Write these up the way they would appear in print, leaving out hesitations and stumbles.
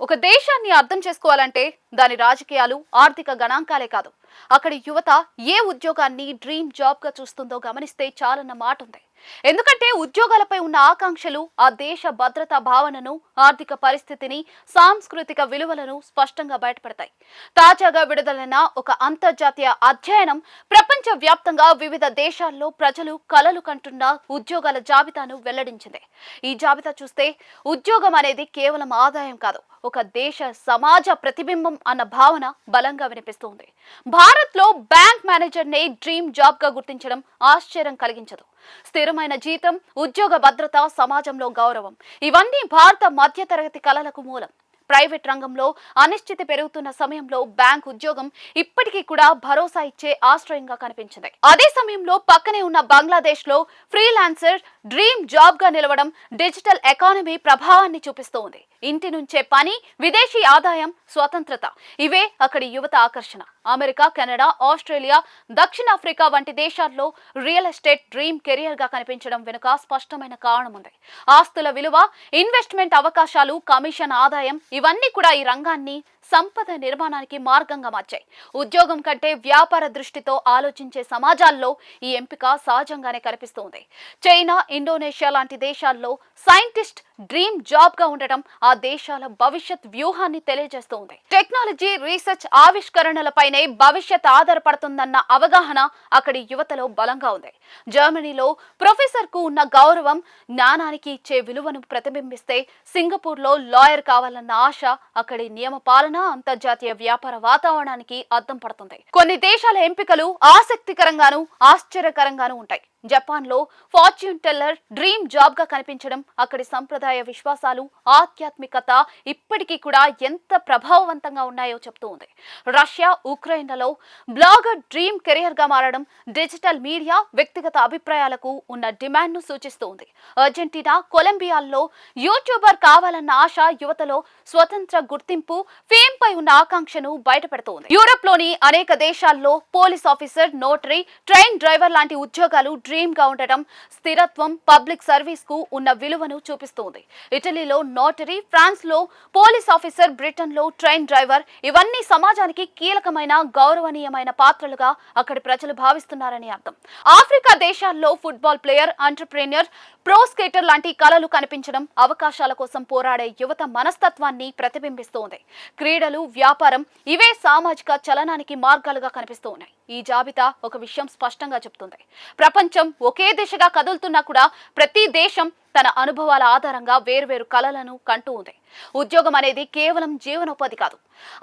ఒక దేశాన్ని అర్థం చేసుకోవాలంటే దాని రాజకీయాలు, ఆర్థిక గణాంకాలే కాదు. అక్కడి యువత ఏ ఉద్యోగాన్ని డ్రీమ్ జాబ్ గా చూస్తుందో గమనిస్తే చాలన్న మాట ఉంది. ఎందుకంటే ఉద్యోగాలపై ఉన్న ఆకాంక్షలు ఆ దేశ భద్రతా భావనను, ఆర్థిక పరిస్థితిని, సాంస్కృతిక విలువలను స్పష్టంగా బయటపడతాయి. తాజాగా విడుదలైన ఒక అంతర్జాతీయ అధ్యయనం ప్రపంచ వ్యాప్తంగా వివిధ దేశాల్లో ప్రజలు కలలు కంటున్న ఉద్యోగాల జాబితాను వెల్లడించింది. ఈ జాబితా చూస్తే ఉద్యోగం అనేది కేవలం ఆదాయం కాదు, ఒక దేశ సమాజ ప్రతిబింబం అన్న భావన బలంగా వినిపిస్తుంది. భారత్ లో బ్యాంక్ మేనేజర్ నే డ్రీమ్ జాబ్ గా గుర్తించడం ఆశ్చర్యం కలిగించదు. స్థిరమైన జీతం, ఉద్యోగ భద్రత, సమాజంలో గౌరవం, ఇవన్నీ భారత మధ్యతరగతి కలలకు మూలం. ప్రైవేట్ రంగంలో అనిశ్చితి పెరుగుతున్న సమయంలో బ్యాంక్ ఉద్యోగం ఇప్పటికీ కూడా భరోసా ఇచ్చే ఆశ్రయంగా కనిపించింది. అదే సమయంలో పక్కనే ఉన్న బంగ్లాదేశ్ లో ఫ్రీలాన్సర్ డ్రీమ్ జాబ్ గా నిలవడం డిజిటల్ ఎకానమీ ప్రభావాన్ని చూపిస్తూ ఉంది. ఇంటి నుంచే పని, విదేశీ ఆదాయం, స్వతంత్రత, ఇవే అక్కడి యువత ఆకర్షణ. అమెరికా, కెనడా, ఆస్ట్రేలియా, దక్షిణాఫ్రికా వంటి దేశాల్లో రియల్ ఎస్టేట్ డ్రీమ్ కెరియర్ గా కనిపించడం వెనుక స్పష్టమైన కారణం ఉంది. ఆస్తుల విలువ, ఇన్వెస్ట్మెంట్ అవకాశాలు, కమిషన్ ఆదాయం, ఇవన్నీ కూడా ఈ రంగాన్ని సంపద నిర్మాణానికి మార్గంగా మార్చాయి. ఉద్యోగం కంటే వ్యాపార దృష్టితో ఆలోచించే సమాజాల్లో ఈ ఎంపిక సహజంగానే కనిపిస్తుంది. చైనా, ఇండోనేషియా లాంటి దేశాల్లో సైంటిస్ట్ డ్రీమ్ జాబ్ గా ఉండటం ఆ దేశాల భవిష్యత్ వ్యూహాన్ని తెలియజేస్తుంది. టెక్నాలజీ, రీసెర్చ్, ఆవిష్కరణలపైనే భవిష్యత్ ఆధారపడుతుందన్న అవగాహన అక్కడి యువతలో బలంగా ఉంది. జర్మనీలో ప్రొఫెసర్ కు ఉన్న గౌరవం, జ్ఞానానికి ఇచ్చే విలువను ప్రతిబింబిస్తే, సింగపూర్ లో లాయర్ కావాలన్న ఆశ అక్కడి నియమ పాలన, అంతర్జాతీయ వ్యాపార వాతావరణానికి అద్దం పడుతుంది. కొన్ని దేశాల ఎంపికలు ఆసక్తికరంగాను, ఆశ్చర్యకరంగాను ఉంటాయి. జపాన్ లో ఫార్చ్యూన్ టెల్లర్ డ్రీమ్ జాబ్ గా కనిపించడం అక్కడి సంప్రదాయ విశ్వాసాలు, ఆధ్యాత్మికత ఇప్పటికీ కూడా ఎంత ప్రభావవంతంగా ఉన్నాయో చెప్తూ ఉంది. రష్యా, ఉక్రెయిన్లలో బ్లాగర్ డ్రీమ్ కెరియర్ గా మారడం డిజిటల్ మీడియా, వ్యక్తిగత అభిప్రాయాలకు ఉన్న డిమాండ్ ను సూచిస్తూ ఉంది. అర్జెంటీనా, కొలంబియాల్లో యూట్యూబర్ కావాలన్న ఆశ యువతలో స్వతంత్ర గుర్తింపు, ఫేమ్ పై ఉన్న ఆకాంక్షను బయటపెడుతోంది. యూరప్ లోని అనేక దేశాల్లో police officer, notary, train driver లాంటి ఉద్యోగాలు డ్రీమ్ గా ఉండటం స్థిరత్వం, పబ్లిక్ సర్వీస్ కు ఉన్న విలువను చూపిస్తోంది. ఇటలీలో నోటరీ, ఫ్రాన్స్ లో పోలీస్ ఆఫీసర్, బ్రిటన్ లో ట్రైన్ డ్రైవర్, ఇవన్నీ సమాజానికి కీలకమైన, గౌరవనీయమైన పాత్రలుగా అక్కడి ప్రజలు భావిస్తున్నారని అర్థం. ఆఫ్రికా దేశాల్లో football player, entrepreneur, pro skater లాంటి కళలు కనిపించడం అవకాశాల కోసం పోరాడే యువత మనస్తత్వాన్ని ప్రతిబింబిస్తోంది. క్రీడలు, వ్యాపారం, ఇవే సామాజిక చలనానికి మార్గాలుగా కనిపిస్తూ ఉన్నాయి. ఈ జాబితా ఒక విషయం స్పష్టంగా చెప్తుంది. ప్రపంచం ఒకే దిశగా కదులుతున్నా కూడా ప్రతి దేశం తన అనుభవాల ఆధారంగా వేర్వేరు కలలను కంటూ ఉంది. ఉద్యోగం అనేది కేవలం జీవనోపాధి కాదు,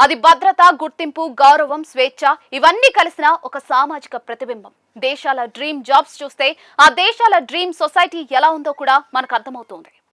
అది భద్రత, గుర్తింపు, గౌరవం, స్వేచ్ఛ, ఇవన్నీ కలిసిన ఒక సామాజిక ప్రతిబింబం. దేశాల డ్రీమ్ జాబ్స్ చూస్తే ఆ దేశాల డ్రీమ్ సొసైటీ ఎలా ఉందో కూడా మనకు అర్థమవుతుంది.